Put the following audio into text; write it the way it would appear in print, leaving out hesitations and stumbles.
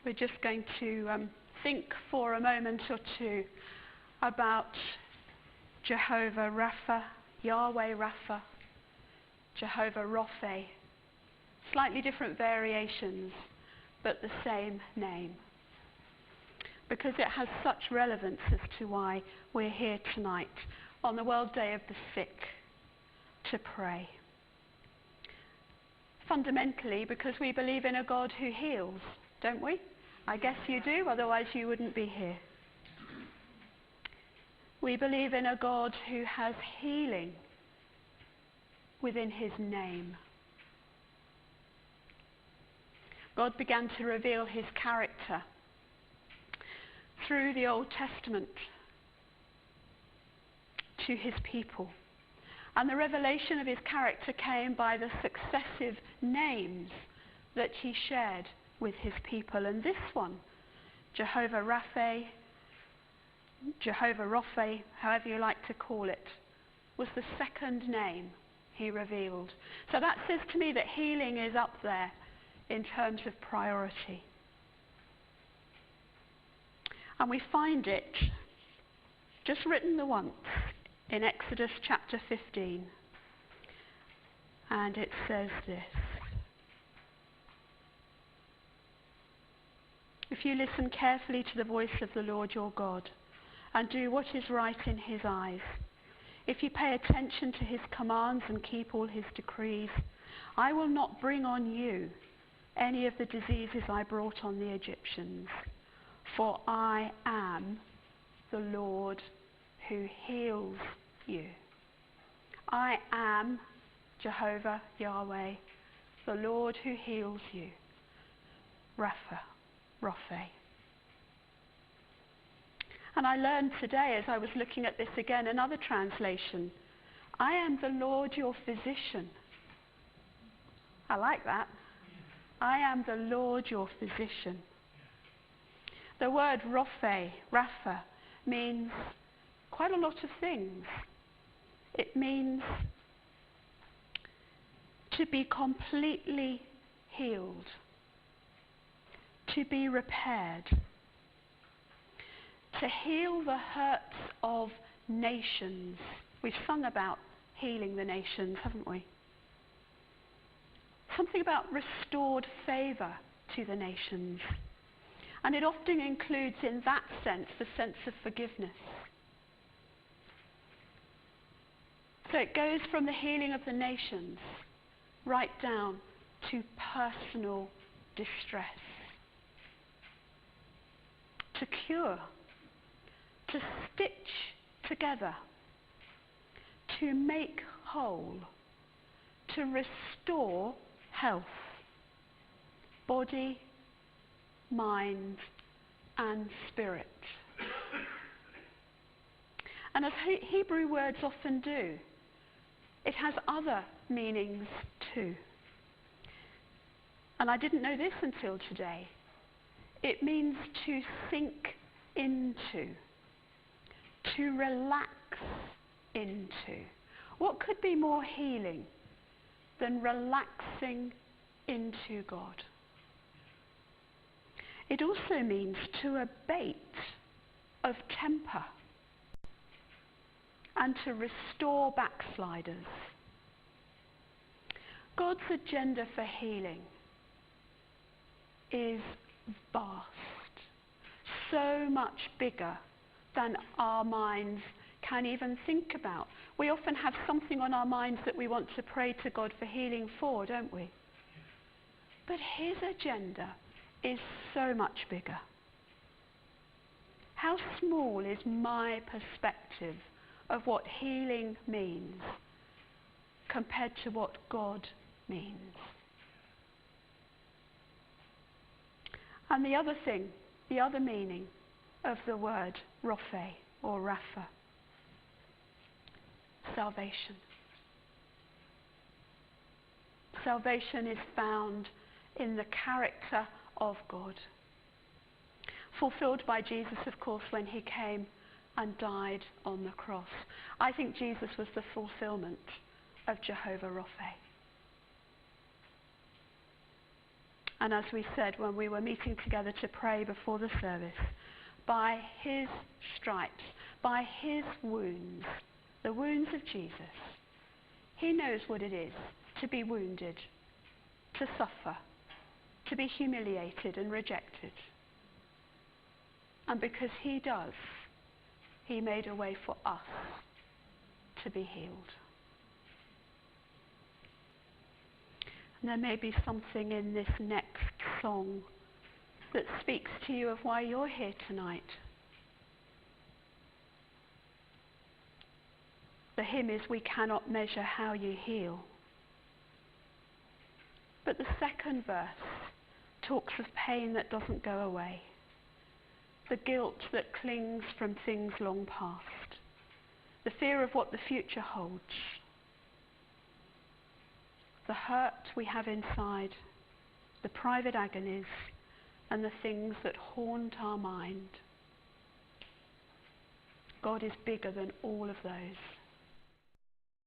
We're just going to think for a moment or two about Jehovah Rapha, Yahweh Rapha, Jehovah Rophe. Slightly different variations, but the same name. Because it has such relevance as to why we're here tonight on the World Day of the Sick to pray. Fundamentally, because we believe in a God who heals, don't we? I guess you do, otherwise you wouldn't be here. We believe in a God who has healing within his name. God began to reveal his character through the Old Testament to his people. And the revelation of his character came by the successive names that he shared with his people. And this one, Jehovah Rapha, Jehovah Rophe, however you like to call it, was the second name he revealed. So that says to me that healing is up there in terms of priority. And we find it just written the once in Exodus chapter 15. And it says this: if you listen carefully to the voice of the Lord your God and do what is right in his eyes, if you pay attention to his commands and keep all his decrees, I will not bring on you any of the diseases I brought on the Egyptians, for I am the Lord who heals you. I am Jehovah Yahweh, the Lord who heals you. Rapha, Rophe. And I learned today, as I was looking at this again, another translation. I am the Lord your physician. I like that. I am the Lord your physician. The word Rophe, Rapha, means quite a lot of things. It means to be completely healed, to be repaired, to heal the hurts of nations. We've sung about healing the nations, haven't we? Something about restored favour to the nations. And it often includes, in that sense, the sense of forgiveness. So it goes from the healing of the nations right down to personal distress. To cure, to stitch together, to make whole, to restore health, body, mind, and spirit. And as Hebrew words often do, it has other meanings too. And I didn't know this until today. It means to sink into, to relax into. What could be more healing than relaxing into God? It also means to abate of temper and to restore backsliders. God's agenda for healing is vast, so much bigger than our minds can even think about. We often have something on our minds that we want to pray to God for healing for, don't we? But his agenda is so much bigger. How small is my perspective of what healing means compared to what God means? And the other thing, the other meaning of the word Rophe or Rapha, salvation. Salvation is found in the character of God, fulfilled by Jesus, of course, when he came and died on the cross. I think Jesus was the fulfillment of Jehovah Rophe. And as we said when we were meeting together to pray before the service, by his stripes, by his wounds, the wounds of Jesus, he knows what it is to be wounded, to suffer, to be humiliated and rejected. And because he does, he made a way for us to be healed. And there may be something in this next song that speaks to you of why you're here tonight. The hymn is "We Cannot Measure How You Heal." But the second verse talks of pain that doesn't go away, the guilt that clings from things long past, the fear of what the future holds, the hurt we have inside, the private agonies, and the things that haunt our mind. God is bigger than all of those.